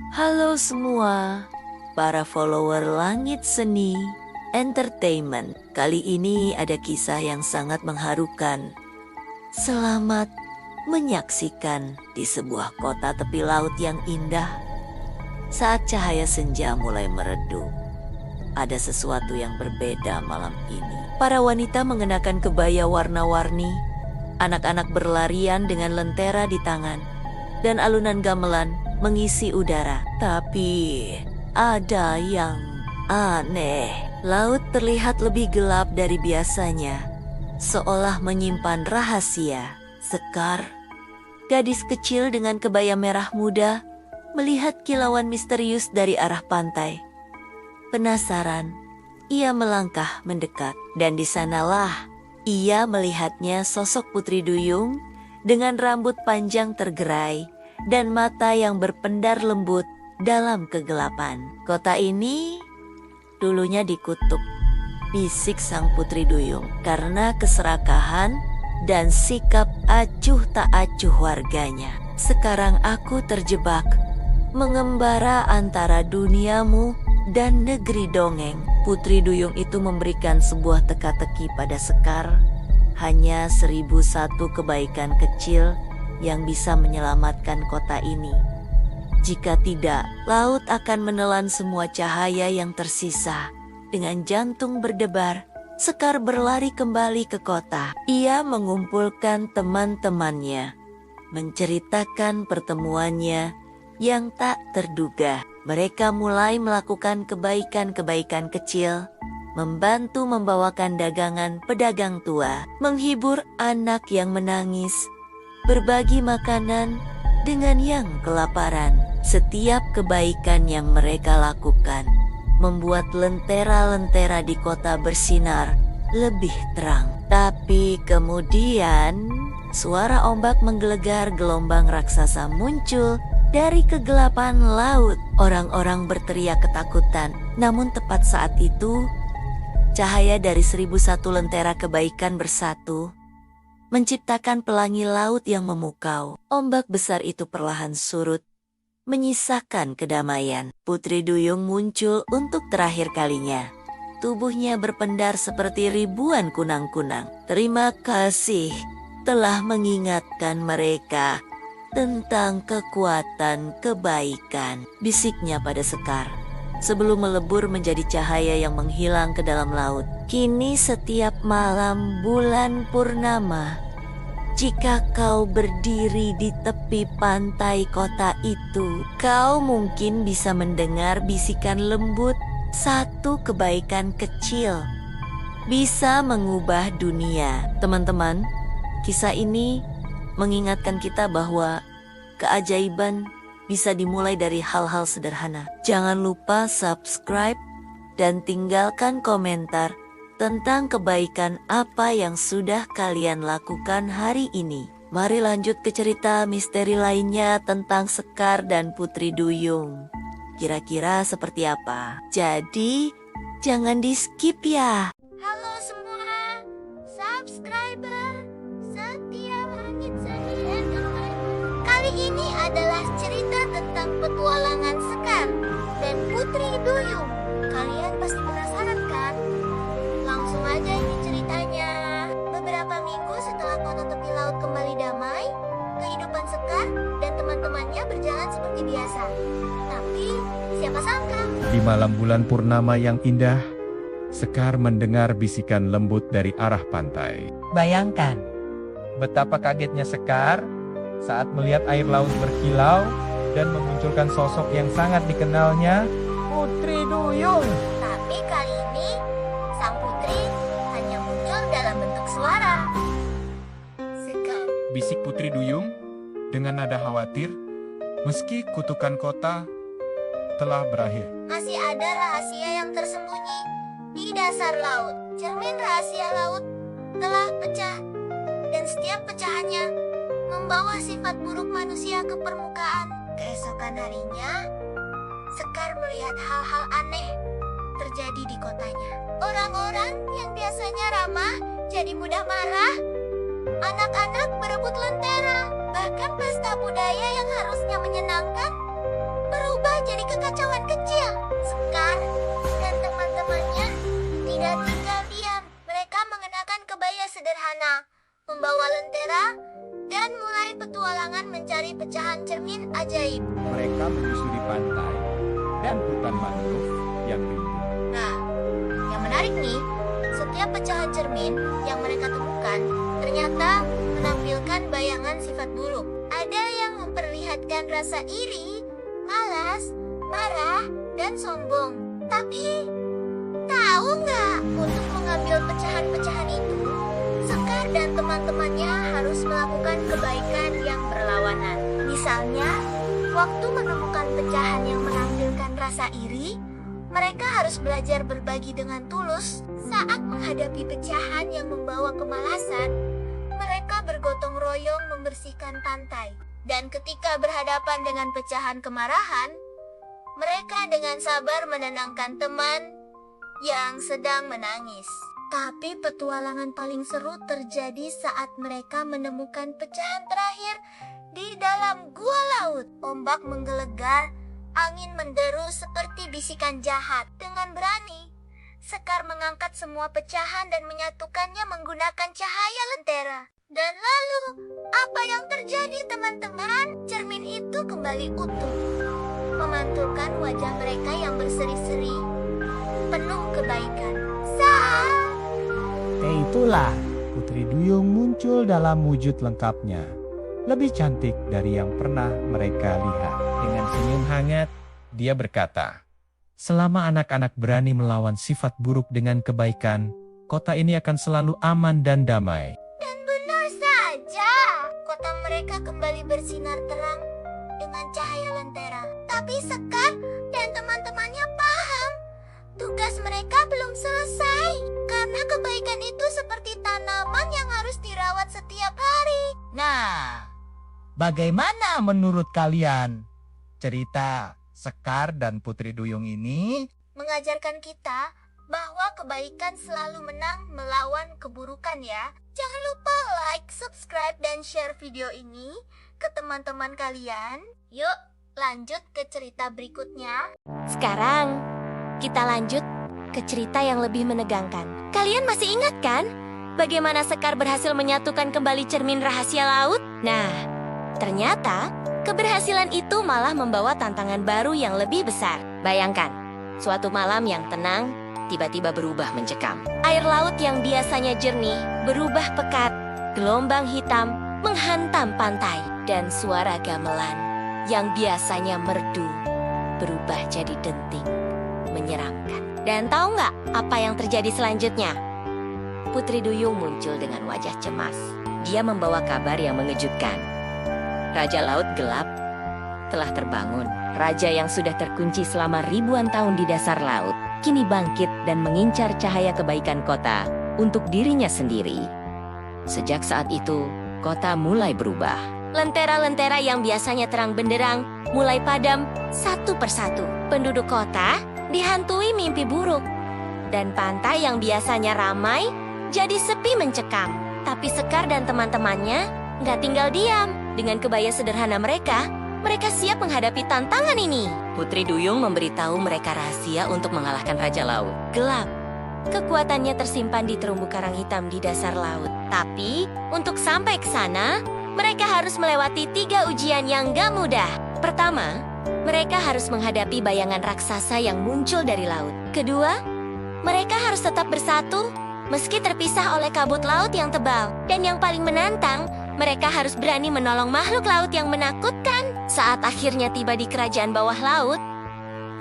Halo semua, para follower Langit Seni Entertainment. Kali ini ada kisah yang sangat mengharukan. Selamat menyaksikan di sebuah kota tepi laut yang indah. Saat cahaya senja mulai meredup, ada sesuatu yang berbeda malam ini. Para wanita mengenakan kebaya warna-warni, anak-anak berlarian dengan lentera di tangan, dan alunan gamelan mengisi udara. Tapi ada yang aneh. Laut terlihat lebih gelap dari biasanya, seolah menyimpan rahasia. Sekar, gadis kecil dengan kebaya merah muda, melihat kilauan misterius dari arah pantai. Penasaran, ia melangkah mendekat, dan di sanalah ia melihatnya sosok Putri Duyung dengan rambut panjang tergerai dan mata yang berpendar lembut dalam kegelapan. Kota ini dulunya dikutuk, bisik sang Putri Duyung, karena keserakahan dan sikap acuh tak acuh warganya. Sekarang aku terjebak, mengembara antara duniamu dan negeri dongeng. Putri Duyung itu memberikan sebuah teka-teki pada Sekar. Hanya 1001 kebaikan kecil yang bisa menyelamatkan kota ini. Jika tidak, laut akan menelan semua cahaya yang tersisa. Dengan jantung berdebar, Sekar berlari kembali ke kota. Ia mengumpulkan teman-temannya, menceritakan pertemuannya yang tak terduga. Mereka mulai melakukan kebaikan-kebaikan kecil, membantu membawakan dagangan pedagang tua, menghibur anak yang menangis, berbagi makanan dengan yang kelaparan. Setiap kebaikan yang mereka lakukan membuat lentera-lentera di kota bersinar lebih terang. Tapi kemudian suara ombak menggelegar, gelombang raksasa muncul dari kegelapan laut. Orang-orang berteriak ketakutan. Namun tepat saat itu, cahaya dari 1001 lentera kebaikan bersatu, menciptakan pelangi laut yang memukau. Ombak besar itu perlahan surut, menyisakan kedamaian. Putri Duyung muncul untuk terakhir kalinya. Tubuhnya berpendar seperti ribuan kunang-kunang. Terima kasih telah mengingatkan mereka tentang kekuatan kebaikan, bisiknya pada Sekar, sebelum melebur menjadi cahaya yang menghilang ke dalam laut. Kini setiap malam bulan purnama, jika kau berdiri di tepi pantai kota itu, kau mungkin bisa mendengar bisikan lembut. Satu kebaikan kecil bisa mengubah dunia. Teman-teman, kisah ini mengingatkan kita bahwa keajaiban bisa dimulai dari hal-hal sederhana. Jangan lupa subscribe dan tinggalkan komentar tentang kebaikan apa yang sudah kalian lakukan hari ini. Mari lanjut ke cerita misteri lainnya tentang Sekar dan Putri Duyung. Kira-kira seperti apa? Jadi, jangan di-skip ya. Halo semua, subscriber setia Langit Seni Entertainment. Kali ini adalah cerita tentang petualangan Sekar dan Putri Duyung. Kalian pasti penasaran kan? Langsung aja ini ceritanya. Beberapa minggu setelah kota tepi laut kembali damai, kehidupan Sekar dan teman-temannya berjalan seperti biasa. Tapi siapa sangka, di malam bulan purnama yang indah, Sekar mendengar bisikan lembut dari arah pantai. Bayangkan, Betapa kagetnya Sekar saat melihat air laut berkilau dan memunculkan sosok yang sangat dikenalnya, Putri Duyung. tapi kali ini sang putri hanya muncul dalam bentuk suara. Sekar, Bisik Putri Duyung dengan nada khawatir, meski kutukan kota telah berakhir. masih ada rahasia yang tersembunyi di dasar laut. Cermin rahasia laut telah pecah, dan setiap pecahannya membawa sifat buruk manusia ke permukaan. Keesokan harinya, Sekar melihat hal-hal aneh terjadi di kotanya. Orang-orang yang biasanya ramah jadi mudah marah. Anak-anak berebut lentera. Bahkan pesta budaya yang harusnya menyenangkan berubah jadi kekacauan kecil. Sekar dan teman-temannya tidak tinggal diam. Mereka mengenakan kebaya sederhana, membawa lentera, dan mulai petualangan mencari pecahan cermin ajaib. Mereka menyusuri pantai dan hutan mangrove yang rimbun. Nah, yang menarik nih, setiap pecahan cermin yang mereka temukan ternyata menampilkan bayangan sifat buruk. Ada yang memperlihatkan rasa iri, malas, marah, dan sombong. Tapi, tahu nggak, untuk mengambil pecahan-pecahan itu, Sekar dan teman-temannya harus melakukan kebaikan yang berlawanan. Misalnya, waktu menemukan pecahan yang menampilkan rasa iri, mereka harus belajar berbagi dengan tulus. Saat menghadapi pecahan yang membawa kemalasan, mereka bergotong royong membersihkan pantai. Dan ketika berhadapan dengan pecahan kemarahan, mereka dengan sabar menenangkan teman yang sedang menangis. Tapi petualangan paling seru terjadi saat mereka menemukan pecahan terakhir di dalam gua laut. Ombak menggelegar, angin menderu seperti bisikan jahat. Dengan berani, Sekar mengangkat semua pecahan dan menyatukannya menggunakan cahaya lentera. Dan lalu, apa yang terjadi teman-teman? Cermin itu kembali utuh, memantulkan wajah mereka yang berseri-seri, penuh kebaikan. Itulah, Putri Duyung muncul dalam wujud lengkapnya. Lebih cantik dari yang pernah mereka lihat. Dengan senyum hangat, dia berkata, "Selama anak-anak berani melawan sifat buruk dengan kebaikan, kota ini akan selalu aman dan damai." Dan benar saja, kota mereka kembali bersinar terang dengan cahaya lentera. Tapi Sekar dan teman-temannya paham, tugas mereka belum selesai. Karena kebaikan itu seperti tanaman yang harus dirawat setiap hari. Nah, bagaimana menurut kalian? Cerita Sekar dan Putri Duyung ini Mengajarkan kita bahwa kebaikan selalu menang melawan keburukan ya. Jangan lupa like, subscribe, dan share video ini ke teman-teman kalian. Yuk, lanjut ke cerita berikutnya. Sekarang, kita lanjut ke cerita yang lebih menegangkan. Kalian masih ingat kan? Bagaimana Sekar berhasil menyatukan kembali cermin rahasia laut? Nah, ternyata keberhasilan itu malah membawa tantangan baru yang lebih besar. Bayangkan, suatu malam yang tenang tiba-tiba berubah mencekam. Air laut yang biasanya jernih berubah pekat. Gelombang hitam menghantam pantai. Dan suara gamelan yang biasanya merdu berubah jadi denting, menyeramkan. Dan tahu nggak apa yang terjadi selanjutnya? Putri Duyung muncul dengan wajah cemas. Dia membawa kabar yang mengejutkan. Raja Laut Gelap telah terbangun. Raja yang sudah terkunci selama ribuan tahun di dasar laut, kini bangkit dan mengincar cahaya kebaikan kota untuk dirinya sendiri. Sejak saat itu, kota mulai berubah. Lentera-lentera yang biasanya terang benderang mulai padam satu persatu. Penduduk kota dihantui mimpi buruk. Dan pantai yang biasanya ramai jadi sepi mencekam. Tapi Sekar dan teman-temannya nggak tinggal diam. Dengan kebaya sederhana mereka siap menghadapi tantangan ini. Putri Duyung memberitahu mereka rahasia untuk mengalahkan Raja Laut Gelap. Kekuatannya tersimpan di terumbu karang hitam di dasar laut. Tapi, untuk sampai ke sana, mereka harus melewati 3 ujian yang gak mudah. Pertama, mereka harus menghadapi bayangan raksasa yang muncul dari laut. Kedua, mereka harus tetap bersatu meski terpisah oleh kabut laut yang tebal. Dan yang paling menantang, mereka harus berani menolong makhluk laut yang menakutkan. Saat akhirnya tiba di kerajaan bawah laut,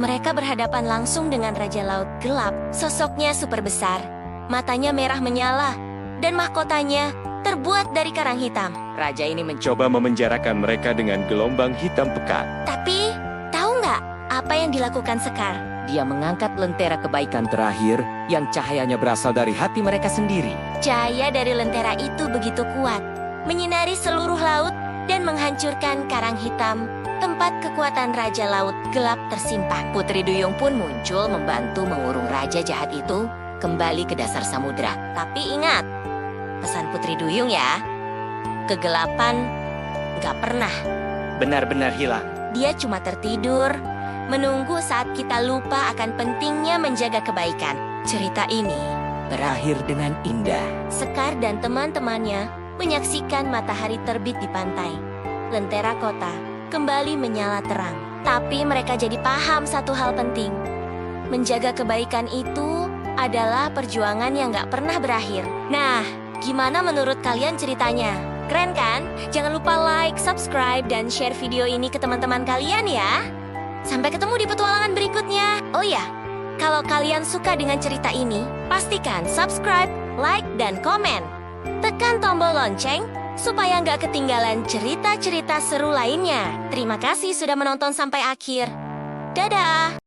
mereka berhadapan langsung dengan Raja Laut Gelap. Sosoknya super besar, matanya merah menyala, dan mahkotanya terbuat dari karang hitam. Raja ini mencoba memenjarakan mereka dengan gelombang hitam pekat. Tapi, tahu nggak apa yang dilakukan Sekar? Dia mengangkat lentera kebaikan terakhir yang cahayanya berasal dari hati mereka sendiri. Cahaya dari lentera itu begitu kuat, menyinari seluruh laut dan menghancurkan karang hitam, tempat kekuatan Raja Laut Gelap tersimpan. Putri Duyung pun muncul membantu mengurung Raja jahat itu kembali ke dasar samudera. Tapi ingat, pesan Putri Duyung ya, kegelapan nggak pernah benar-benar hilang. Dia cuma tertidur menunggu saat kita lupa akan pentingnya menjaga kebaikan. Cerita ini Berakhir dengan indah. Sekar dan teman-temannya menyaksikan matahari terbit di pantai. Lentera kota kembali menyala terang. Tapi mereka jadi paham satu hal penting. Menjaga kebaikan itu adalah perjuangan yang gak pernah berakhir. Nah, gimana menurut kalian ceritanya? Keren kan? Jangan lupa like, subscribe, dan share video ini ke teman-teman kalian ya. Sampai ketemu di petualangan berikutnya. Oh ya, kalau kalian suka dengan cerita ini, pastikan subscribe, like, dan komen. Tekan tombol lonceng supaya nggak ketinggalan cerita-cerita seru lainnya. Terima kasih sudah menonton sampai akhir. Dadah!